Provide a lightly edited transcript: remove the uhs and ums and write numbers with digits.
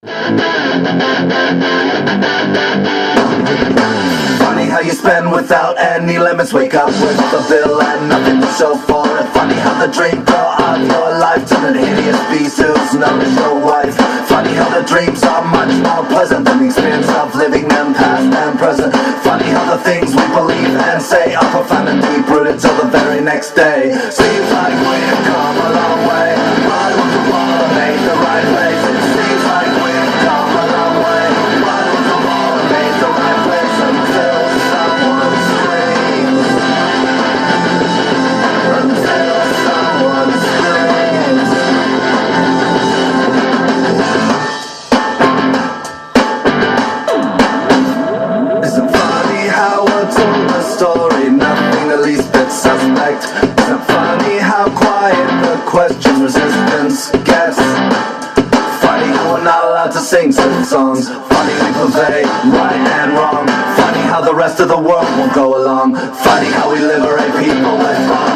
Funny how you spend without any limits. Wake up with a bill and nothing to show for it. Funny how the dream girl of your life turned into hideous beast who's known as your wife. Funny how the dreams are much more pleasant than the experience of living them past and present. Funny how the things we believe and say are profound and deep rooted till the very next day. Seems like we've come a long way. Run with the wall and make the right place. It seems like we've come a long way. Run with the wall and make the right place until someone screams. Until someone screams. Isn't funny how we're told the story, nothing the least bit suspect. Isn't funny how quiet the question resistance gets. Funny how we're not allowed to sing certain songs. Funny we purvey right and wrong. Funny how the rest of the world won't go along. Funny how we liberate people with wrong.